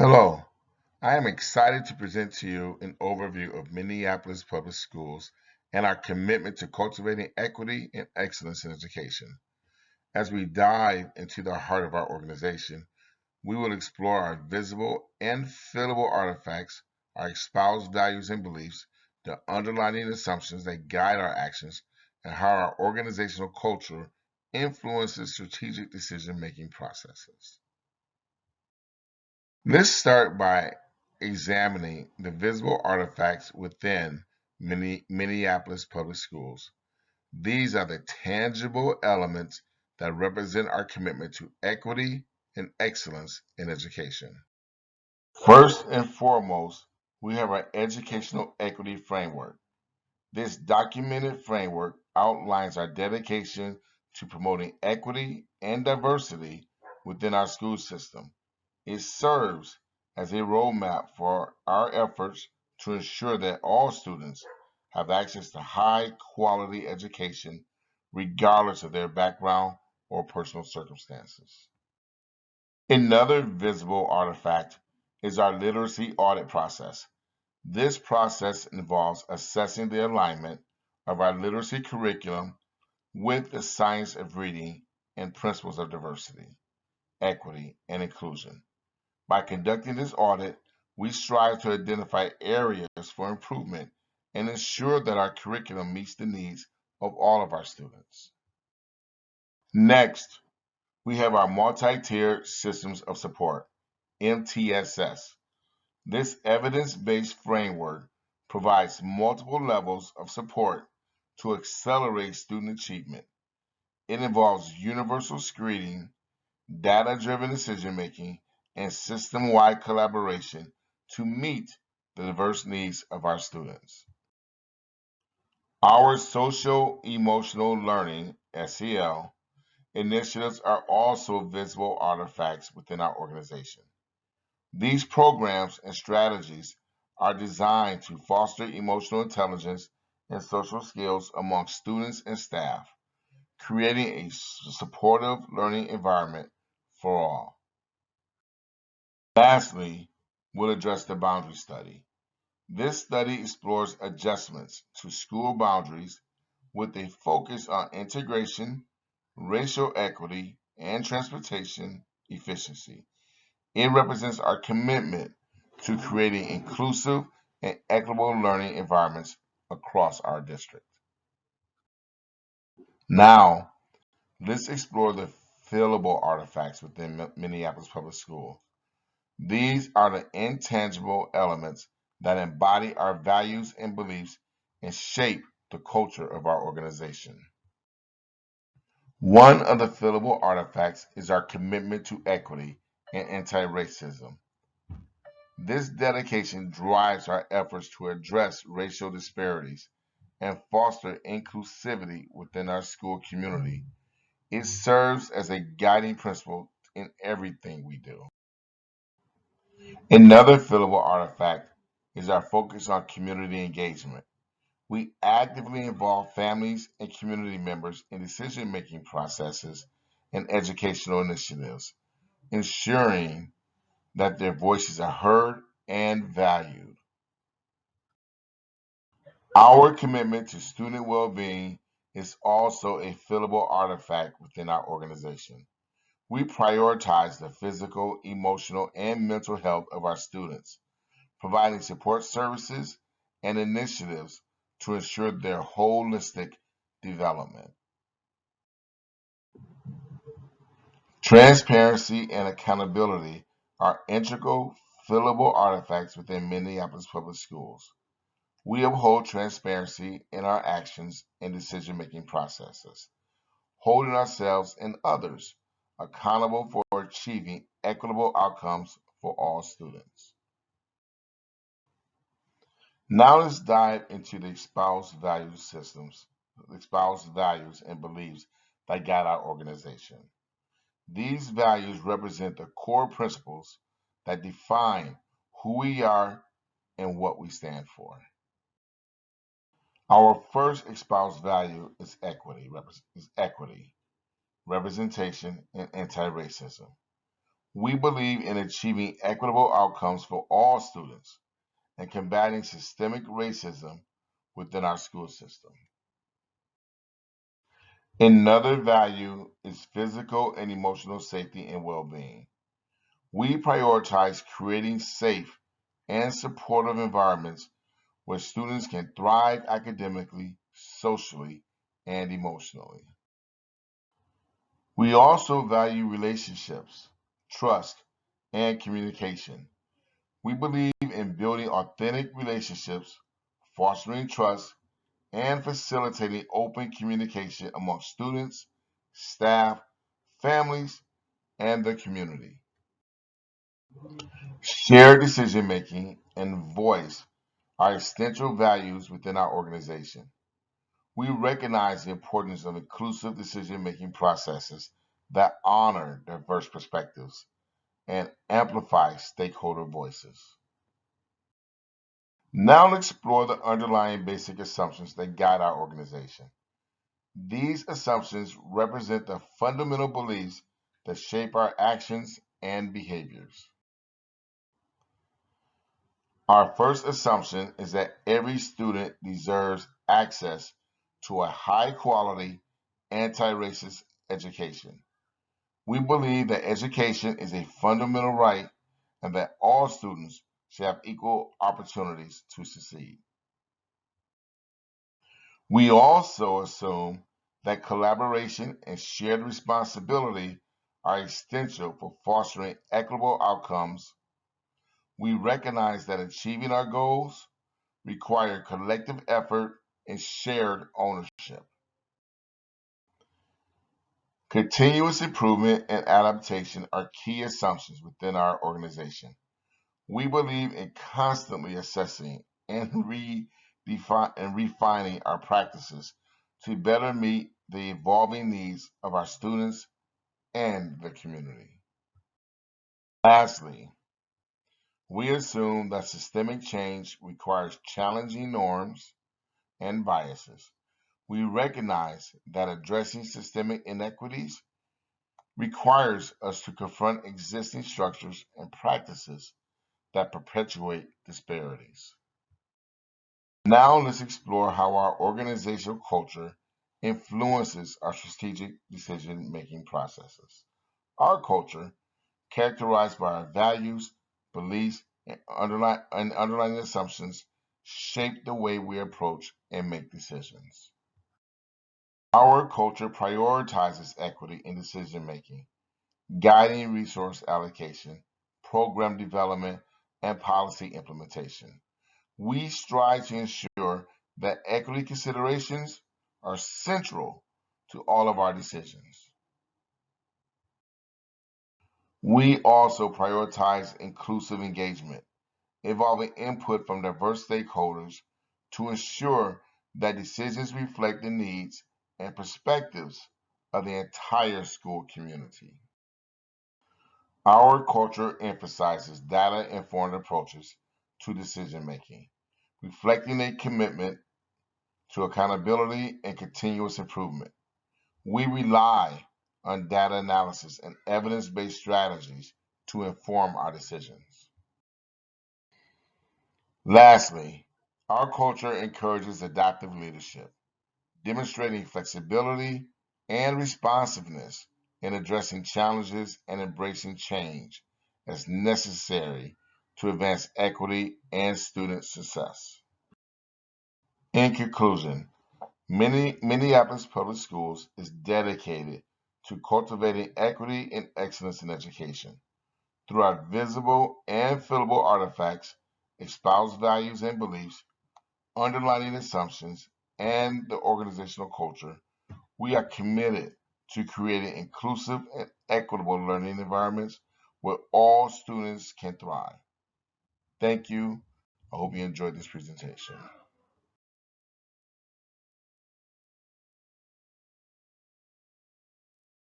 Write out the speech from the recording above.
Hello, I am excited to present to you an overview of Minneapolis Public Schools and our commitment to cultivating equity and excellence in education. As we dive into the heart of our organization, we will explore our visible and feelable artifacts, our espoused values and beliefs, the underlying assumptions that guide our actions, and how our organizational culture influences strategic decision-making processes. Let's start by examining the visible artifacts within Minneapolis Public Schools. These are the tangible elements that represent our commitment to equity and excellence in education. First and foremost, we have our educational equity framework. This documented framework outlines our dedication to promoting equity and diversity within our school system. It serves as a roadmap for our efforts to ensure that all students have access to high quality education regardless of their background or personal circumstances. Another visible artifact is our literacy audit process. This process involves assessing the alignment of our literacy curriculum with the science of reading and principles of diversity, equity, and inclusion. By conducting this audit, we strive to identify areas for improvement and ensure that our curriculum meets the needs of all of our students. Next, we have our multi-tiered systems of support, MTSS. This evidence-based framework provides multiple levels of support to accelerate student achievement. It involves universal screening, data-driven decision-making, and system-wide collaboration to meet the diverse needs of our students. Our social emotional learning, SEL, initiatives are also visible artifacts within our organization. These programs and strategies are designed to foster emotional intelligence and social skills among students and staff, creating a supportive learning environment for all. Lastly, we'll address the boundary study. This study explores adjustments to school boundaries with a focus on integration, racial equity, and transportation efficiency. It represents our commitment to creating inclusive and equitable learning environments across our district. Now, let's explore the feelable artifacts within Minneapolis Public Schools. These are the intangible elements that embody our values and beliefs and shape the culture of our organization. One of the feelable artifacts is our commitment to equity and anti-racism. This dedication drives our efforts to address racial disparities and foster inclusivity within our school community. It serves as a guiding principle in everything we do. Another fillable artifact is our focus on community engagement. We actively involve families and community members in decision-making processes and educational initiatives, ensuring that their voices are heard and valued. Our commitment to student well-being is also a fillable artifact within our organization. We prioritize the physical, emotional, and mental health of our students, providing support services and initiatives to ensure their holistic development. Transparency and accountability are integral, fillable artifacts within Minneapolis Public Schools. We uphold transparency in our actions and decision-making processes, holding ourselves and others accountable for achieving equitable outcomes for all students. Now let's dive into the espoused value systems, espoused values and beliefs that guide our organization. These values represent the core principles that define who we are and what we stand for. Our first espoused value is equity, representation, and anti-racism. We believe in achieving equitable outcomes for all students and combating systemic racism within our school system. Another value is physical and emotional safety and well being. We prioritize creating safe and supportive environments where students can thrive academically, socially, and emotionally. We also value relationships, trust, and communication. We believe in building authentic relationships, fostering trust, and facilitating open communication among students, staff, families, and the community. Shared decision making and voice are essential values within our organization. We recognize the importance of inclusive decision making processes that honor diverse perspectives and amplify stakeholder voices. Now let's explore the underlying basic assumptions that guide our organization. These assumptions represent the fundamental beliefs that shape our actions and behaviors. Our first assumption is that every student deserves access to a high quality, anti racist education. We believe that education is a fundamental right and that all students should have equal opportunities to succeed. We also assume that collaboration and shared responsibility are essential for fostering equitable outcomes. We recognize that achieving our goals require collective effort and shared ownership. Continuous improvement and adaptation are key assumptions within our organization. We believe in constantly assessing and refining our practices to better meet the evolving needs of our students and the community. Lastly, we assume that systemic change requires challenging norms and biases. We recognize that addressing systemic inequities requires us to confront existing structures and practices that perpetuate disparities. Now let's explore how our organizational culture influences our strategic decision-making processes. Our culture, characterized by our values, beliefs, and underlying assumptions, shape the way we approach and make decisions. Our culture prioritizes equity in decision making, guiding resource allocation, program development, and policy implementation. We strive to ensure that equity considerations are central to all of our decisions. We also prioritize inclusive engagement, involving input from diverse stakeholders to ensure that decisions reflect the needs and perspectives of the entire school community. Our culture emphasizes data-informed approaches to decision making, reflecting a commitment to accountability and continuous improvement. We rely on data analysis and evidence-based strategies to inform our decisions. Lastly, our culture encourages adaptive leadership, demonstrating flexibility and responsiveness in addressing challenges and embracing change as necessary to advance equity and student success. In conclusion, Minneapolis Public Schools is dedicated to cultivating equity and excellence in education. Through our visible and feelable artifacts, espoused values and beliefs, underlining assumptions, and the organizational culture, we are committed to creating inclusive and equitable learning environments where all students can thrive. Thank you. I hope you enjoyed this presentation.